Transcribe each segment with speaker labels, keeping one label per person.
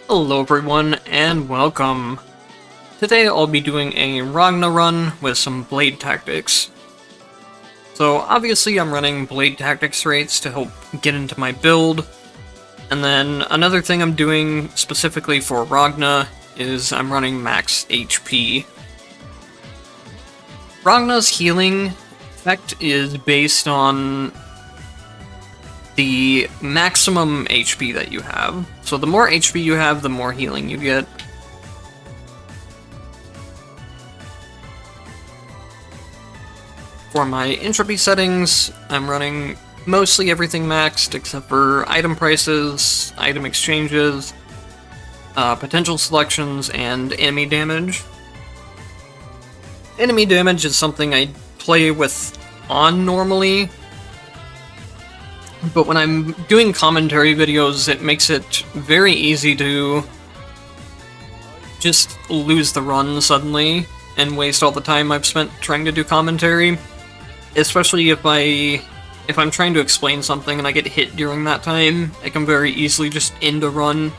Speaker 1: Hello everyone, and welcome. Today I'll be doing a Ragna run with some blade tactics. So obviously I'm running blade tactics rates to help get into my build. And then another thing I'm doing specifically for Ragna is I'm running max HP. Ragna's healing effect is based on the maximum HP that you have. So the more HP you have, the more healing you get. For my entropy settings, I'm running mostly everything maxed except for item prices, item exchanges, potential selections, and enemy damage. Enemy damage is something I play with on normally, but when I'm doing commentary videos, it makes it very easy to just lose the run suddenly and waste all the time I've spent trying to do commentary. Especially if I'm trying to explain something and I get hit during that time, I can very easily just end a run.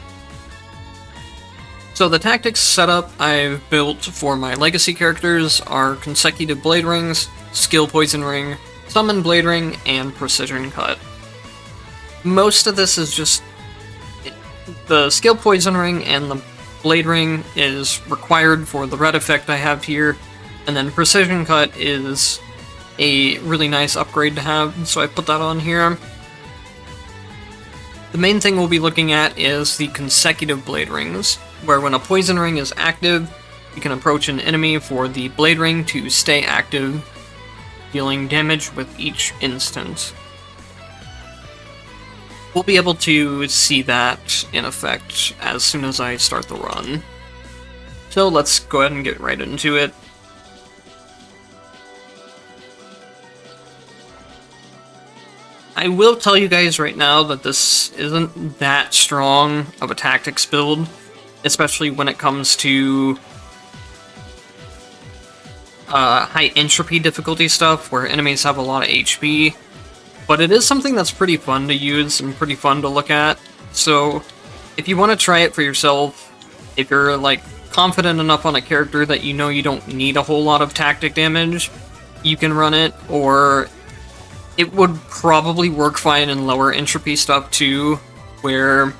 Speaker 1: So the tactics setup I've built for my legacy characters are consecutive blade rings, skill poison ring, summon blade ring, and precision cut. Most of this is just the skill poison ring and the blade ring is required for the red effect I have here, and then precision cut is a really nice upgrade to have, so I put that on here. The main thing we'll be looking at is the consecutive blade rings, where when a poison ring is active, you can approach an enemy for the blade ring to stay active, dealing damage with each instance. We'll be able to see that in effect as soon as I start the run. So let's go ahead and get right into it. I will tell you guys right now that this isn't that strong of a tactics build, especially when it comes to high entropy difficulty stuff where enemies have a lot of HP. But it is something that's pretty fun to use and pretty fun to look at. So if you want to try it for yourself, if you're like confident enough on a character that you know you don't need a whole lot of tactic damage, you can run it, or it would probably work fine in lower entropy stuff too, where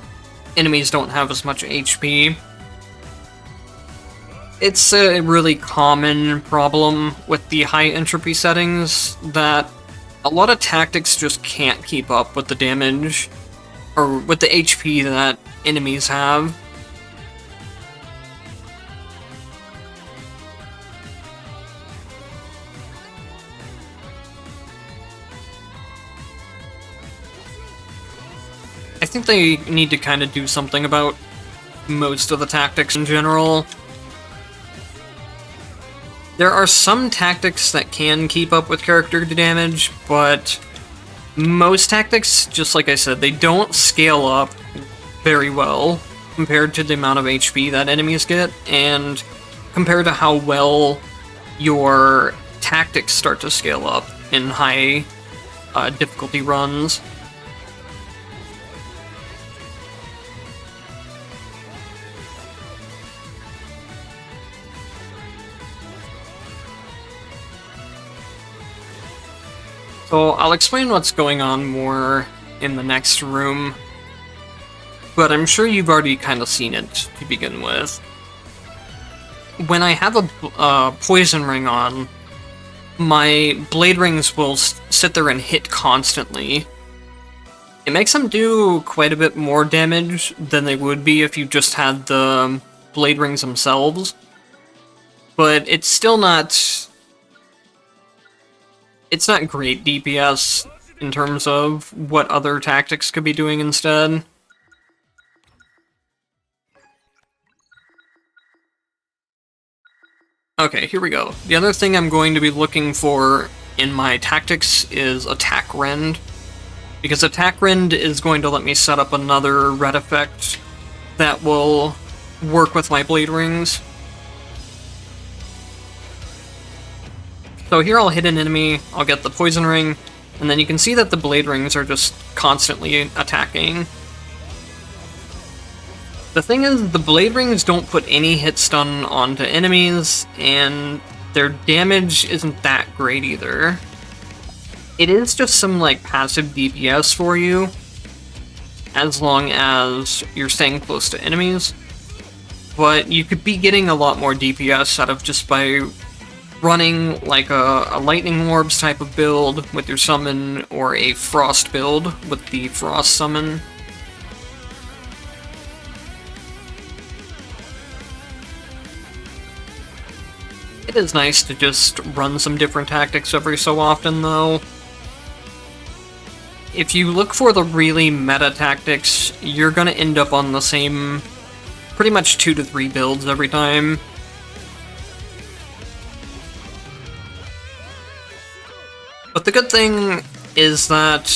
Speaker 1: enemies don't have as much HP. It's a really common problem with the high entropy settings that a lot of tactics just can't keep up with the damage, or with the HP that enemies have. I think they need to kind of do something about most of the tactics in general. There are some tactics that can keep up with character damage, but most tactics, just like I said, they don't scale up very well compared to the amount of HP that enemies get, and compared to how well your tactics start to scale up in high difficulty runs. So I'll explain what's going on more in the next room, but I'm sure you've already kind of seen it to begin with. When I have a poison ring on, my blade rings will sit there and hit constantly. It makes them do quite a bit more damage than they would be if you just had the blade rings themselves, but it's still not... It's not great DPS in terms of what other tactics could be doing instead. Okay, here we go. The other thing I'm going to be looking for in my tactics is Attack Rend, because Attack Rend is going to let me set up another red effect that will work with my blade rings. So here I'll hit an enemy, I'll get the poison ring, and then you can see that the blade rings are just constantly attacking. The thing is, the Blade Rings don't put any hit stun onto enemies, and their damage isn't that great either. It is just some, like, passive DPS for you, as long as you're staying close to enemies. But you could be getting a lot more DPS out of just by running, like, a Lightning Orbs type of build with your summon, or a Frost build with the Frost summon. It is nice to just run some different tactics every so often, though. If you look for the really meta tactics, you're gonna end up on the same pretty much 2 to 3 builds every time. But the good thing is that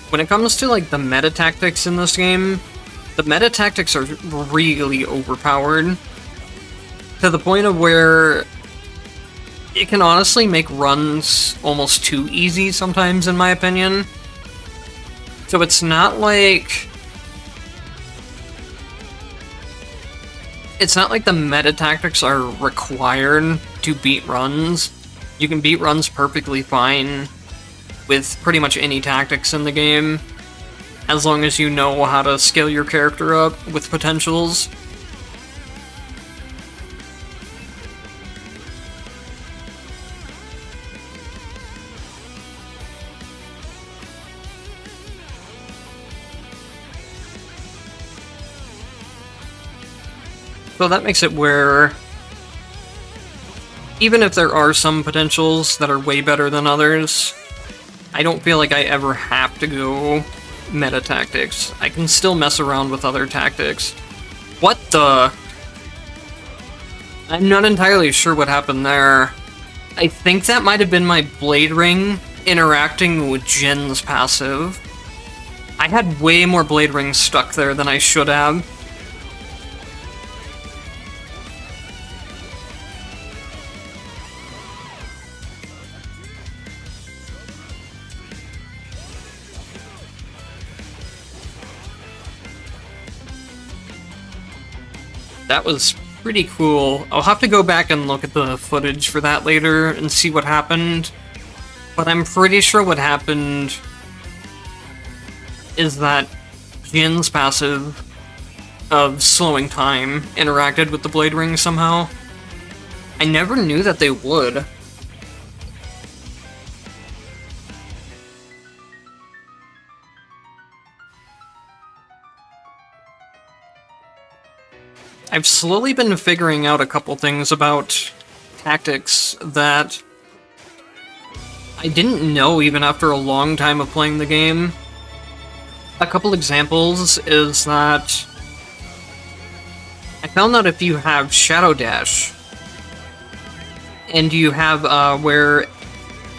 Speaker 1: when it comes to, like, the meta tactics in this game, the meta tactics are really overpowered, to the point of where it can honestly make runs almost too easy sometimes, in my opinion. So it's not like the meta tactics are required to beat runs. You can beat runs perfectly fine with pretty much any tactics in the game, as long as you know how to scale your character up with potentials. So that makes it where, even if there are some potentials that are way better than others, I don't feel like I ever have to go meta tactics. I can still mess around with other tactics. What the? I'm not entirely sure what happened there. I think that might have been my Blade Ring interacting with Jin's passive. I had way more Blade Rings stuck there than I should have. That was pretty cool. I'll have to go back and look at the footage for that later and see what happened. But I'm pretty sure what happened is that Jin's passive of slowing time interacted with the Blade Ring somehow. I never knew that they would. I've slowly been figuring out a couple things about tactics that I didn't know even after a long time of playing the game. A couple examples is that I found that if you have Shadow Dash, and you have where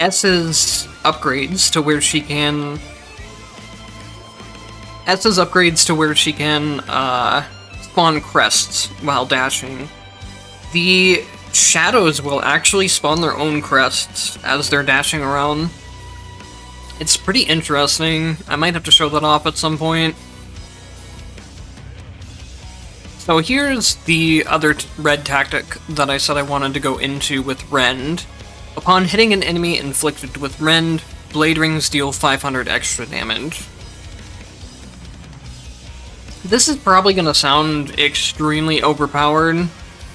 Speaker 1: S's upgrades to where she can spawn crests while dashing, the shadows will actually spawn their own crests as they're dashing around. It's pretty interesting. I might have to show that off at some point. So here's the other red tactic that I said I wanted to go into with Rend. Upon hitting an enemy inflicted with Rend, Blade Rings deal 500 extra damage. This is probably going to sound extremely overpowered,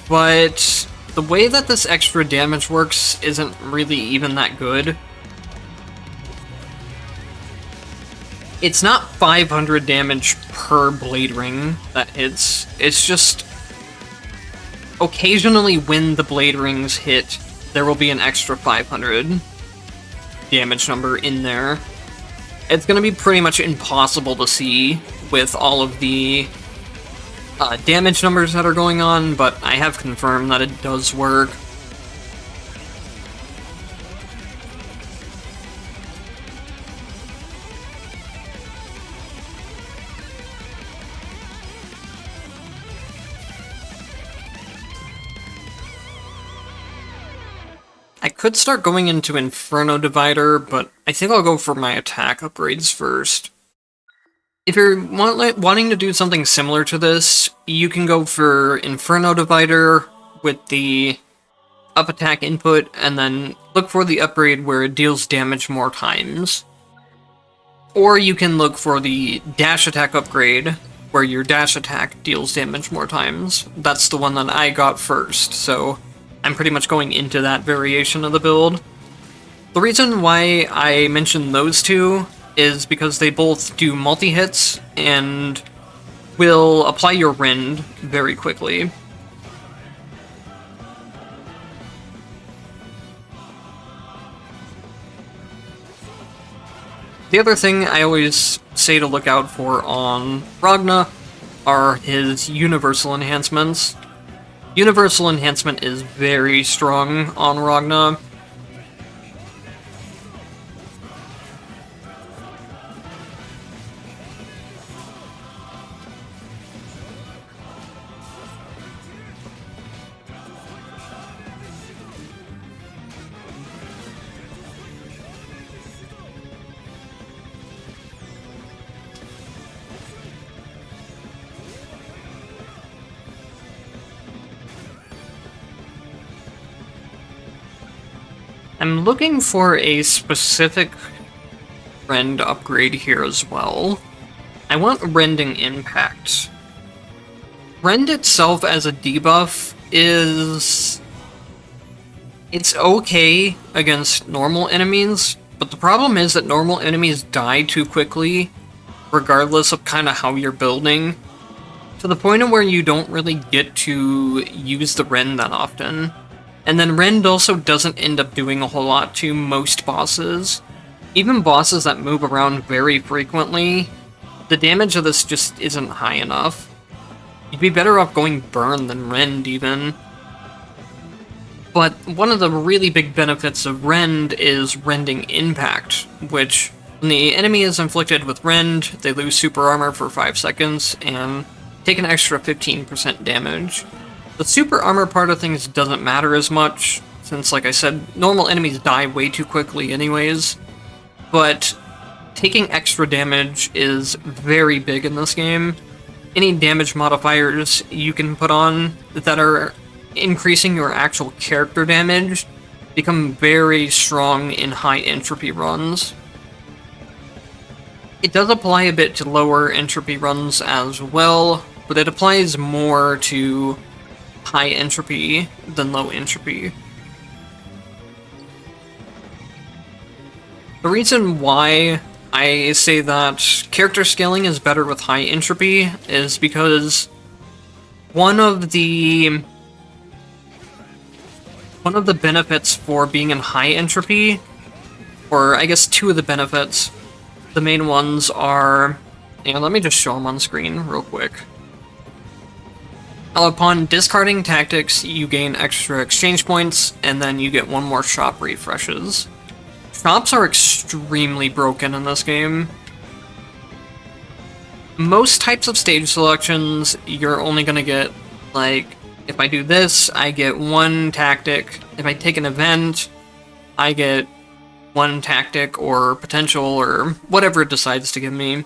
Speaker 1: but the way that this extra damage works isn't really even that good. It's not 500 damage per Blade Ring that hits, it's just occasionally when the Blade Rings hit, there will be an extra 500 damage number in there. It's going to be pretty much impossible to see with all of the damage numbers that are going on, but I have confirmed that it does work. I could start going into Inferno Divider, but I think I'll go for my attack upgrades first. If you're wanting to do something similar to this, you can go for Inferno Divider with the up attack input, and then look for the upgrade where it deals damage more times. Or you can look for the dash attack upgrade, where your dash attack deals damage more times. That's the one that I got first, so I'm pretty much going into that variation of the build. The reason why I mentioned those two is because they both do multi-hits and will apply your rend very quickly. The other thing I always say to look out for on Ragna are his universal enhancements. Universal enhancement is very strong on Ragna. I'm looking for a specific rend upgrade here as well. I want Rending Impact. Rend itself as a debuff is... it's okay against normal enemies, but the problem is that normal enemies die too quickly, regardless of kind of how you're building, to the point of where you don't really get to use the Rend that often. And then Rend also doesn't end up doing a whole lot to most bosses. Even bosses that move around very frequently, the damage of this just isn't high enough. You'd be better off going Burn than Rend, even. But one of the really big benefits of Rend is Rending Impact, which, when the enemy is inflicted with Rend, they lose super armor for 5 seconds, and take an extra 15% damage. The super armor part of things doesn't matter as much, since, like I said, normal enemies die way too quickly anyways, but taking extra damage is very big in this game. Any damage modifiers you can put on that are increasing your actual character damage become very strong in high entropy runs. It does apply a bit to lower entropy runs as well, but it applies more to high entropy than low entropy. The reason why I say that character scaling is better with high entropy is because one of the benefits for being in high entropy, or I guess two of the benefits, the main ones are, let me just show them on screen real quick. Upon discarding tactics, you gain extra exchange points, and then you get one more shop refreshes. Shops are extremely broken in this game. Most types of stage selections, you're only gonna get, like, if I do this, I get one tactic. If I take an event, I get one tactic or potential or whatever it decides to give me.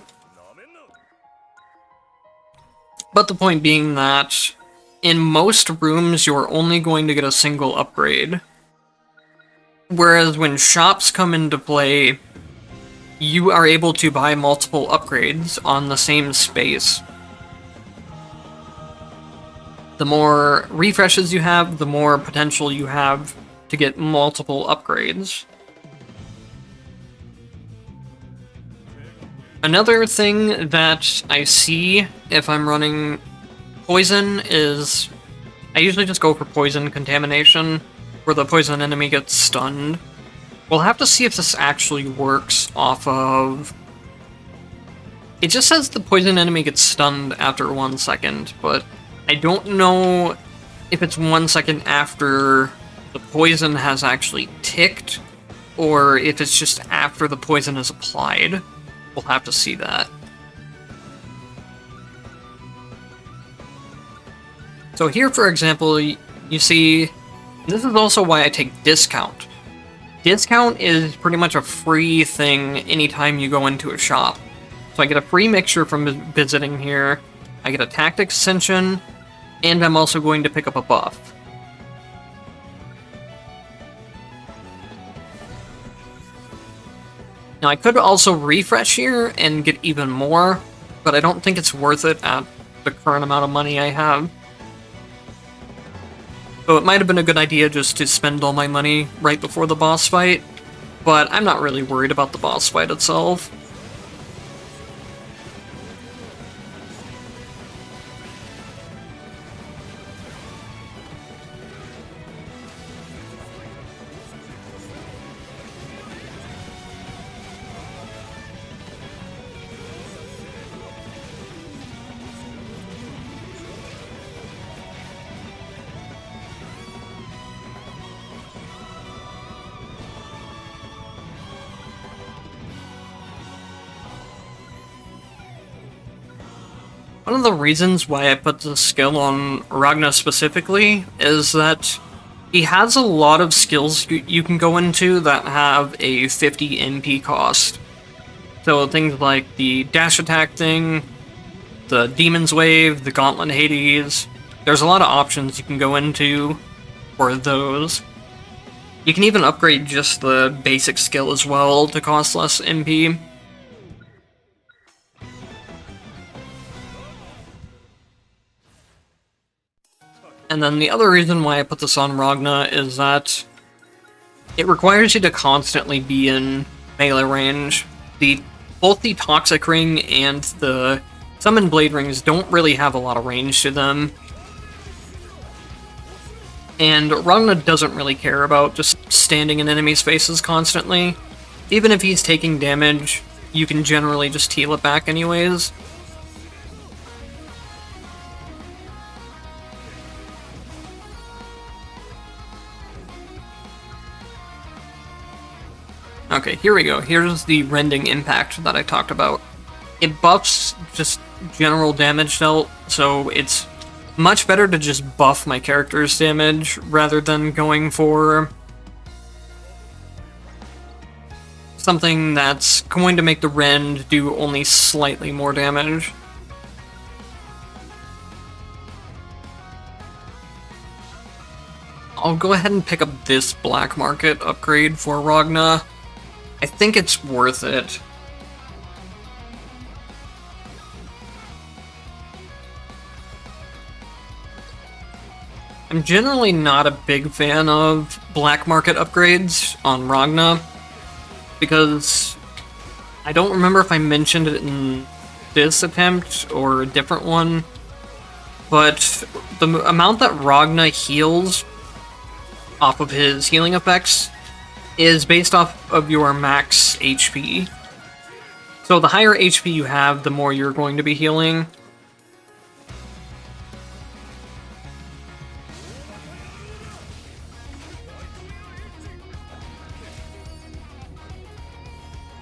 Speaker 1: But the point being that in most rooms, you're only going to get a single upgrade. Whereas when shops come into play, you are able to buy multiple upgrades on the same space. The more refreshes you have, the more potential you have to get multiple upgrades. Another thing that I see if I'm running poison is I usually just go for poison contamination, where the poison enemy gets stunned. We'll have to see if this actually works off of... It just says the poison enemy gets stunned after 1 second, but I don't know if it's 1 second after the poison has actually ticked, or if it's just after the poison is applied. We'll have to see that. So here, for example, you see, this is also why I take discount. Discount is pretty much a free thing anytime you go into a shop. So I get a free mixture from visiting here, I get a tactics ascension, and I'm also going to pick up a buff. Now I could also refresh here and get even more, but I don't think it's worth it at the current amount of money I have. So it might have been a good idea just to spend all my money right before the boss fight, but I'm not really worried about the boss fight itself. One of the reasons why I put the skill on Ragna specifically is that he has a lot of skills you can go into that have a 50 MP cost. So things like the dash attack thing, the Demon's Wave, the Gauntlet Hades, there's a lot of options you can go into for those. You can even upgrade just the basic skill as well to cost less MP. And then the other reason why I put this on Ragna is that it requires you to constantly be in melee range. Both the Toxic Ring and the Summon Blade Rings don't really have a lot of range to them. And Ragna doesn't really care about just standing in enemies' faces constantly. Even if he's taking damage, you can generally just heal it back anyways. Okay, here we go. Here's the Rending Impact that I talked about. It buffs just general damage dealt, so it's much better to just buff my character's damage rather than going for something that's going to make the Rend do only slightly more damage. I'll go ahead and pick up this Black Market upgrade for Ragna. I think it's worth it. I'm generally not a big fan of black market upgrades on Ragna, because I don't remember if I mentioned it in this attempt or a different one, but the amount that Ragna heals off of his healing effects is based off of your max HP. So the higher HP you have, the more you're going to be healing.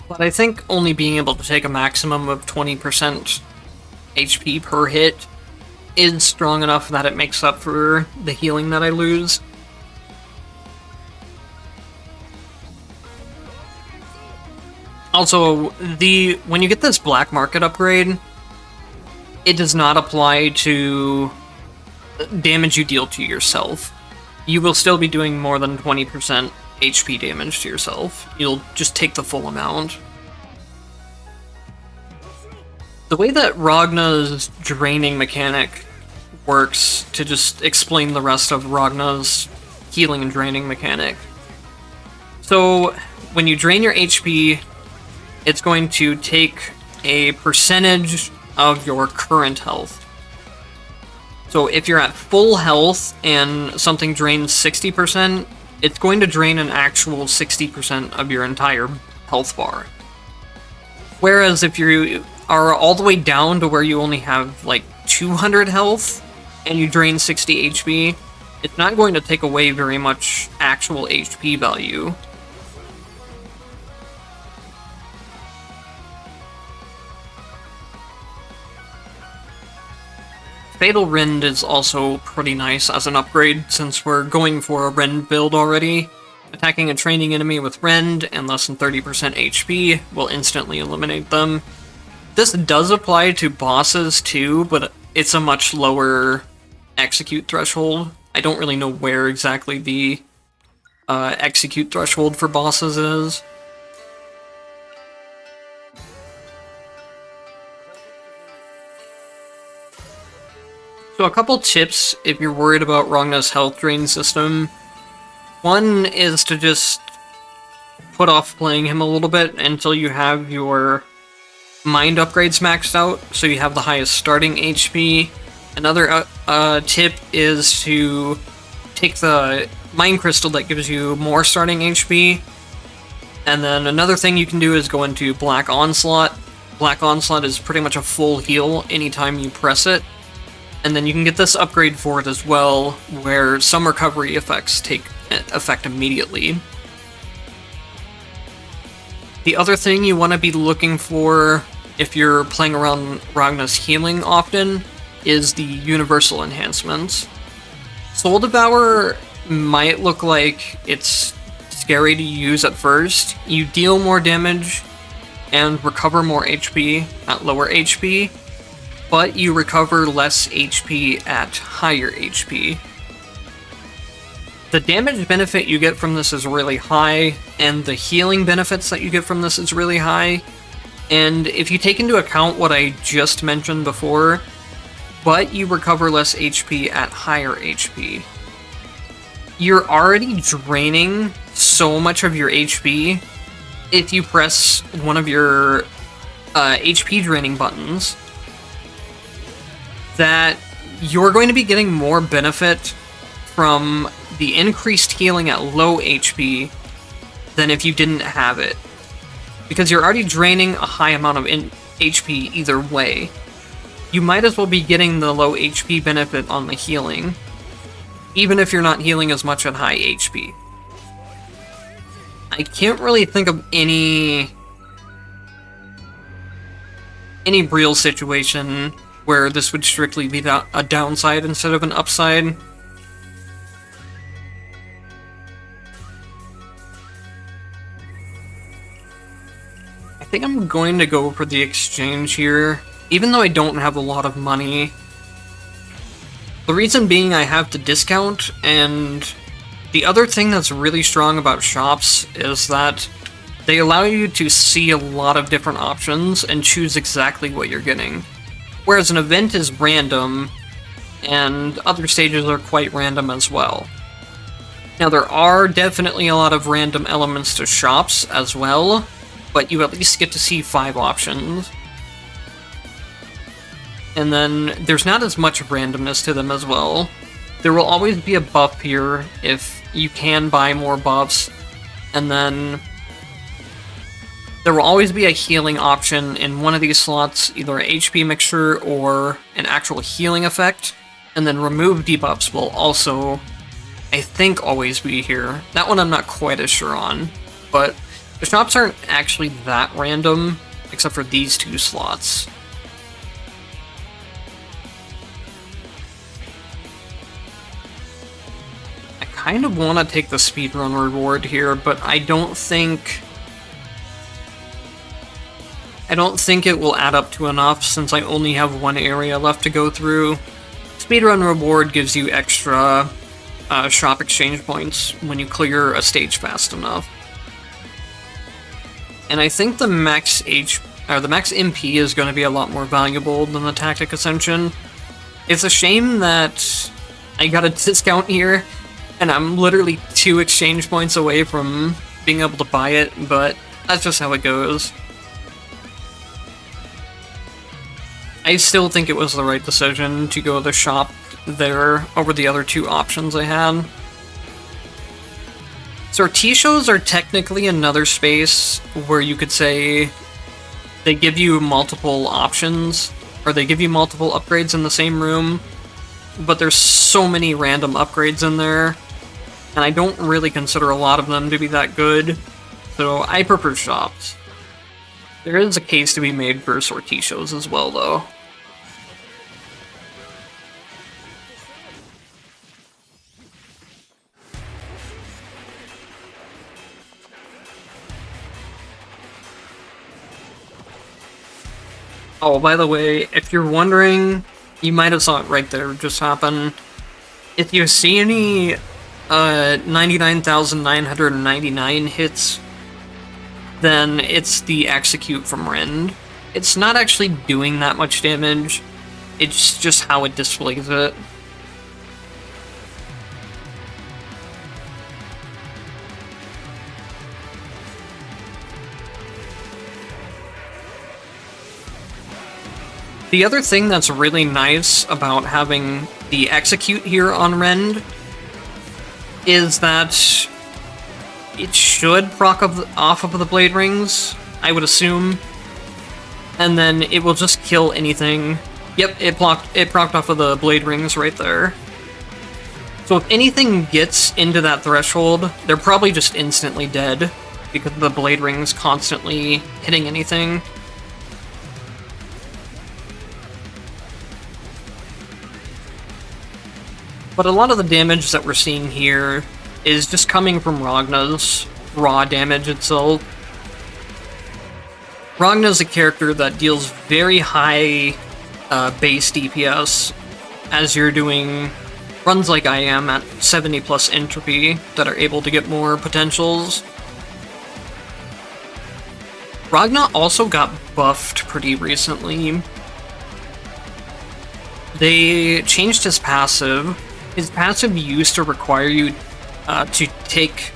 Speaker 1: But I think only being able to take a maximum of 20% HP per hit is strong enough that it makes up for the healing that I lose. Also, when you get this black market upgrade, it does not apply to damage you deal to yourself. You will still be doing more than 20% HP damage to yourself. You'll just take the full amount. The way that Ragna's draining mechanic works, to just explain the rest of Ragna's healing and draining mechanic. So, when you drain your HP, it's going to take a percentage of your current health. So if you're at full health and something drains 60%, it's going to drain an actual 60% of your entire health bar. Whereas if you are all the way down to where you only have like 200 health and you drain 60 HP, it's not going to take away very much actual HP value. Fatal Rend is also pretty nice as an upgrade, since we're going for a Rend build already. Attacking a training enemy with Rend and less than 30% HP will instantly eliminate them. This does apply to bosses too, but it's a much lower execute threshold. I don't really know where exactly the execute threshold for bosses is. So a couple tips if you're worried about Ragna's health drain system. One is to just put off playing him a little bit until you have your mind upgrades maxed out, so you have the highest starting HP. Another tip is to take the mind crystal that gives you more starting HP. And then another thing you can do is go into Black Onslaught. Black Onslaught is pretty much a full heal anytime you press it. And then you can get this upgrade for it as well, where some recovery effects take effect immediately. The other thing you want to be looking for if you're playing around Ragna's healing often is the universal enhancements. Soul Devour might look like it's scary to use at first. You deal more damage and recover more HP at lower HP, but you recover less HP at higher HP. The damage benefit you get from this is really high, and the healing benefits that you get from this is really high. And if you take into account what I just mentioned before, but you recover less HP at higher HP, you're already draining so much of your HP if you press one of your HP draining buttons that you're going to be getting more benefit from the increased healing at low HP than if you didn't have it. Because you're already draining a high amount of HP either way. You might as well be getting the low HP benefit on the healing, even if you're not healing as much at high HP. I can't really think of any real situation where this would strictly be a downside instead of an upside. I think I'm going to go for the exchange here, even though I don't have a lot of money. The reason being I have the discount, and the other thing that's really strong about shops is that they allow you to see a lot of different options and choose exactly what you're getting. Whereas an event is random, and other stages are quite random as well. Now there are definitely a lot of random elements to shops as well, but you at least get to see 5 options. And then there's not as much randomness to them as well. There will always be a buff here if you can buy more buffs, and then there will always be a healing option in one of these slots, either an HP mixture or an actual healing effect, and then remove debuffs will also, I think, always be here. That one I'm not quite as sure on, but the shops aren't actually that random, except for these 2 slots. I kind of want to take the speedrun reward here, but I don't think it will add up to enough since I only have 1 area left to go through. Speedrun reward gives you extra shop exchange points when you clear a stage fast enough. And I think the max MP is going to be a lot more valuable than the Tactic Ascension. It's a shame that I got a discount here, and I'm literally 2 exchange points away from being able to buy it, but that's just how it goes. I still think it was the right decision to go the shop there over the other 2 options I had. Sortitions are technically another space where you could say they give you multiple options, or they give you multiple upgrades in the same room, but there's so many random upgrades in there, and I don't really consider a lot of them to be that good, so I prefer shops. There is a case to be made for Sortitions as well, though. Oh, by the way, if you're wondering, you might have saw it right there just happen. If you see any 99,999 hits, then it's the execute from Rend. It's not actually doing that much damage, it's just how it displays it. The other thing that's really nice about having the execute here on Rend is that it should proc off of the blade rings, I would assume, and then it will just kill anything. Yep, it procced off of the blade rings right there. So if anything gets into that threshold, they're probably just instantly dead because of the blade rings constantly hitting anything. But a lot of the damage that we're seeing here is just coming from Ragna's raw damage itself. Ragna's a character that deals very high base DPS as you're doing runs like I am at 70 plus entropy that are able to get more potentials. Ragna also got buffed pretty recently. They changed his passive. His passive used to require you to take...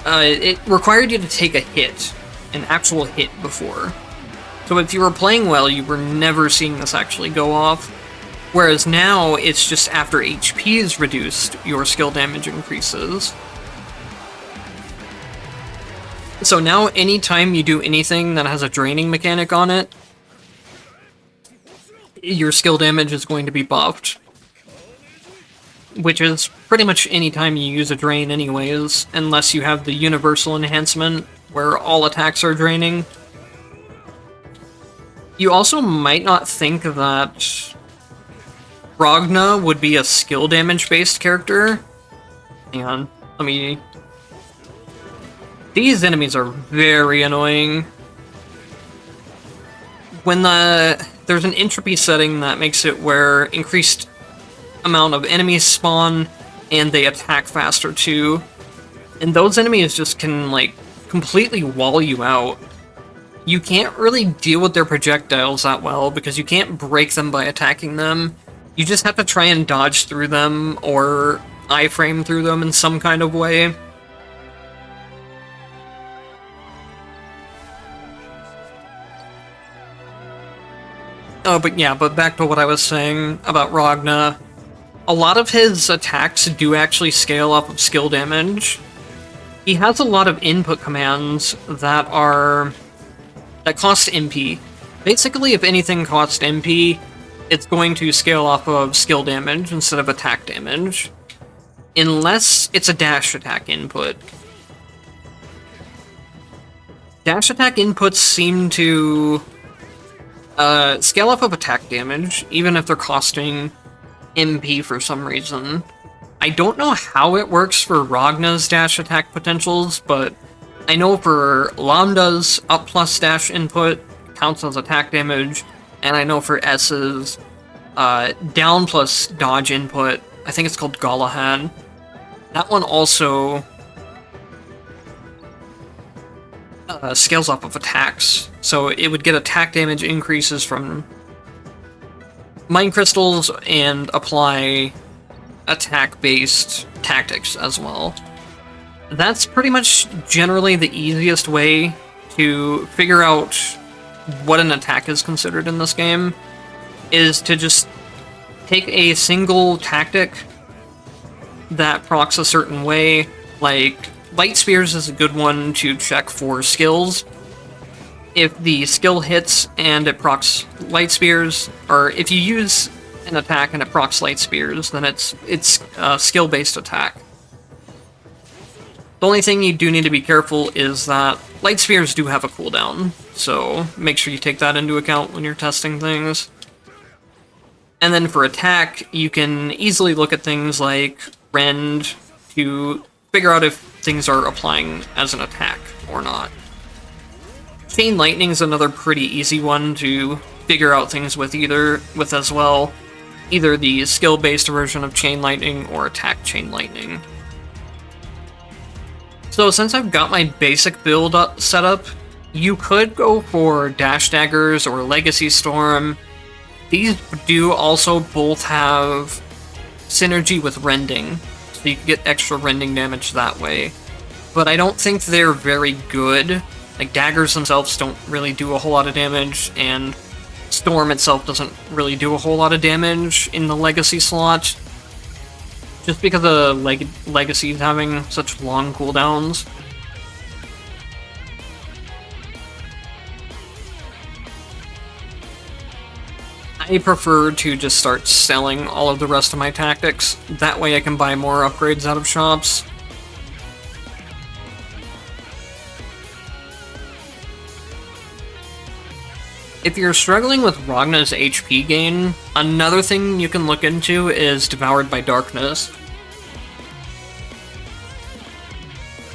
Speaker 1: it required you to take a hit, an actual hit before. So if you were playing well, you were never seeing this actually go off. Whereas now, it's just after HP is reduced, your skill damage increases. So now, anytime you do anything that has a draining mechanic on it, your skill damage is going to be buffed. Which is pretty much any time you use a drain anyways, unless you have the universal enhancement, where all attacks are draining. You also might not think that Ragna would be a skill damage based character. Hang on, let me... These enemies are very annoying. When there's an entropy setting that makes it where increased amount of enemies spawn and they attack faster too, and those enemies just can like completely wall you out. You can't really deal with their projectiles that well because you can't break them by attacking them. You just have to try and dodge through them or iframe through them in some kind of way. Oh, but back to what I was saying about Ragna. A lot of his attacks do actually scale off of skill damage. He has a lot of input commands that cost MP. Basically, if anything costs MP, it's going to scale off of skill damage instead of attack damage. Unless it's a dash attack input. Dash attack inputs seem to scale off of attack damage, even if they're costing MP for some reason. I don't know how it works for Ragna's dash attack potentials, but I know for Lambda's up plus dash input counts as attack damage, and I know for S's down plus dodge input, I think it's called Galahad. That one also scales off of attacks, so it would get attack damage increases from Mind Crystals and apply attack-based tactics as well. That's pretty much generally the easiest way to figure out what an attack is considered in this game, is to just take a single tactic that procs a certain way. Like, Light Spears is a good one to check for skills. If the skill hits and it procs Light Spears, or if you use an attack and it procs Light Spears, then it's a skill-based attack. The only thing you do need to be careful is that Light Spears do have a cooldown, so make sure you take that into account when you're testing things. And then for attack, you can easily look at things like Rend to figure out if things are applying as an attack or not. Chain Lightning is another pretty easy one to figure out things with as well. Either the skill-based version of Chain Lightning or attack Chain Lightning. So since I've got my basic build set up, you could go for Dash Daggers or Legacy Storm. These do also both have synergy with Rending, so you can get extra Rending damage that way. But I don't think they're very good. Like, daggers themselves don't really do a whole lot of damage, and Storm itself doesn't really do a whole lot of damage in the Legacy slot, just because of Legacies having such long cooldowns. I prefer to just start selling all of the rest of my tactics. That way I can buy more upgrades out of shops. If you're struggling with Ragna's HP gain, another thing you can look into is Devoured by Darkness.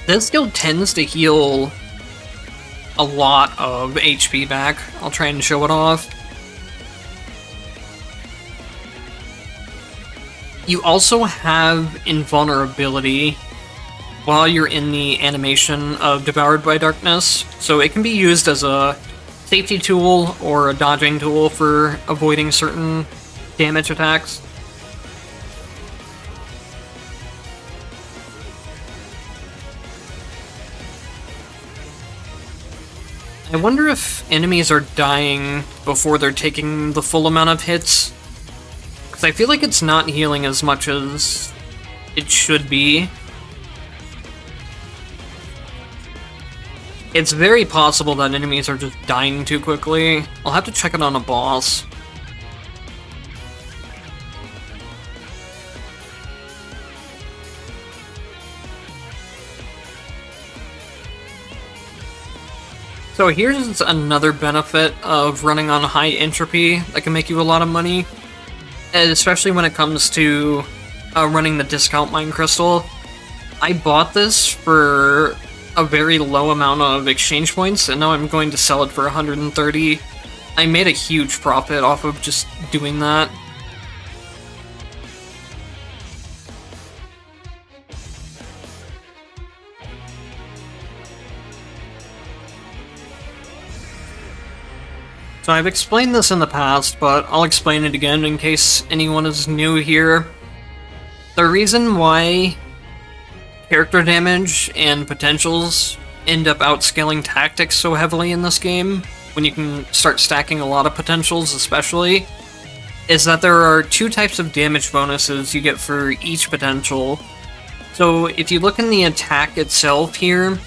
Speaker 1: This skill tends to heal a lot of HP back. I'll try and show it off. You also have invulnerability while you're in the animation of Devoured by Darkness, so it can be used as a safety tool or a dodging tool for avoiding certain damage attacks. I wonder if enemies are dying before they're taking the full amount of hits. I feel like it's not healing as much as it should be. It's very possible that enemies are just dying too quickly. I'll have to check it on a boss. So here's another benefit of running on high entropy that can make you a lot of money. Especially when it comes to running the discount mine crystal. I bought this for a very low amount of exchange points, and now I'm going to sell it for 130. I made a huge profit off of just doing that. So I've explained this in the past, but I'll explain it again in case anyone is new here. The reason why character damage and potentials end up outscaling tactics so heavily in this game, when you can start stacking a lot of potentials especially, is that there are two types of damage bonuses you get for each potential. So if you look in the attack itself here,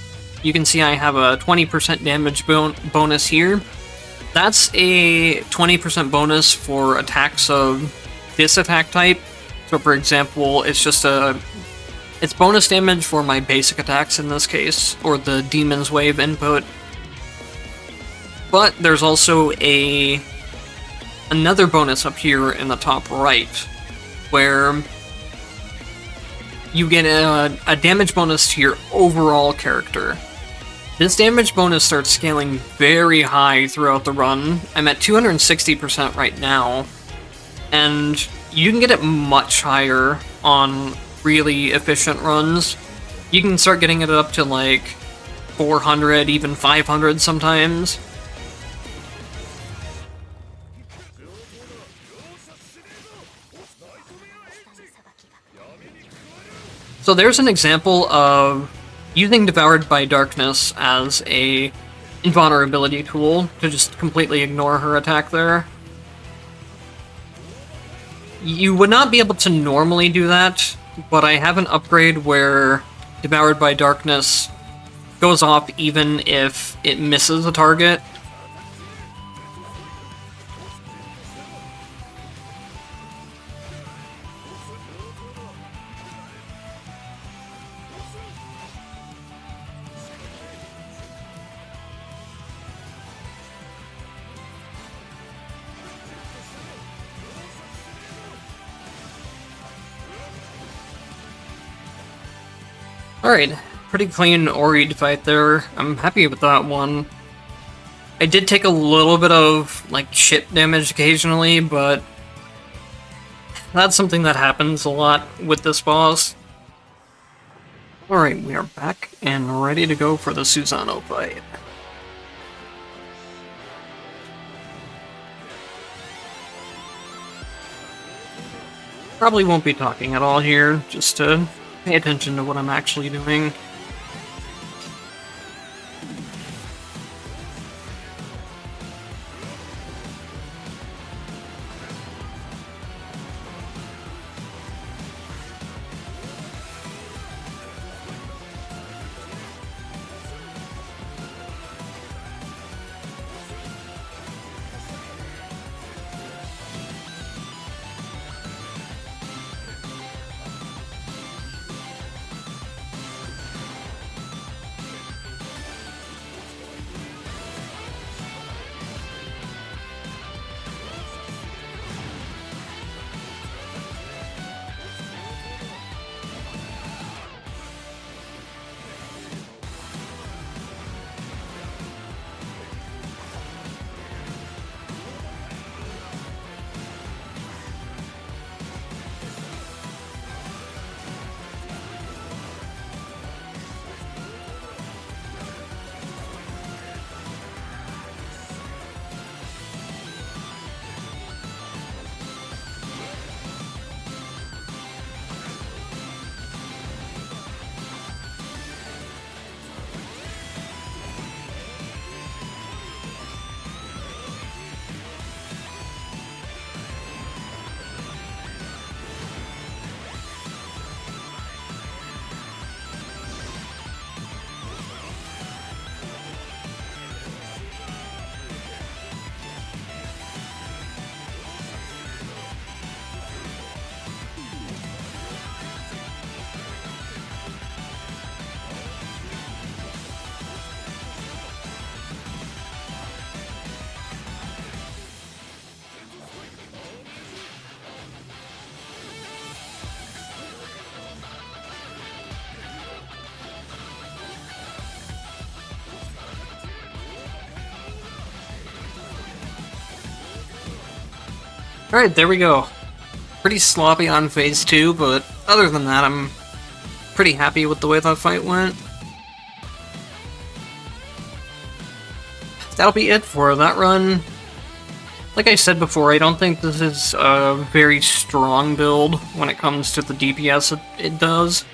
Speaker 1: you can see I have a 20% damage bonus here. That's a 20% bonus for attacks of this attack type. So for example, it's bonus damage for my basic attacks in this case, or the Demon's Wave input. But there's also another bonus up here in the top right, where you get a damage bonus to your overall character. This damage bonus starts scaling very high throughout the run. I'm at 260% right now, and you can get it much higher on really efficient runs. You can start getting it up to like 400, even 500 sometimes. So there's an example of using Devoured by Darkness as a invulnerability tool to just completely ignore her attack there. You would not be able to normally do that, but I have an upgrade where Devoured by Darkness goes off even if it misses a target. Alright, pretty clean Oried fight there. I'm happy with that one. I did take a little bit of, like, chip damage occasionally, but that's something that happens a lot with this boss. Alright, we are back and ready to go for the Susano fight. Probably won't be talking at all here, just to pay attention to what I'm actually doing. Alright, there we go. Pretty sloppy on phase 2, but other than that, I'm pretty happy with the way that fight went. That'll be it for that run. Like I said before, I don't think this is a very strong build when it comes to the DPS it does,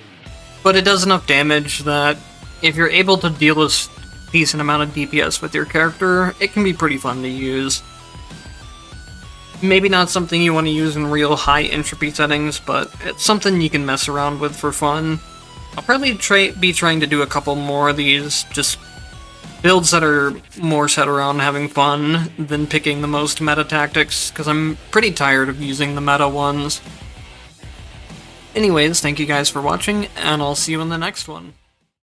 Speaker 1: but it does enough damage that if you're able to deal a decent amount of DPS with your character, it can be pretty fun to use. Maybe not something you want to use in real high entropy settings, but it's something you can mess around with for fun. I'll probably be trying to do a couple more of these, just builds that are more set around having fun than picking the most meta tactics, because I'm pretty tired of using the meta ones. Anyways, thank you guys for watching, and I'll see you in the next one.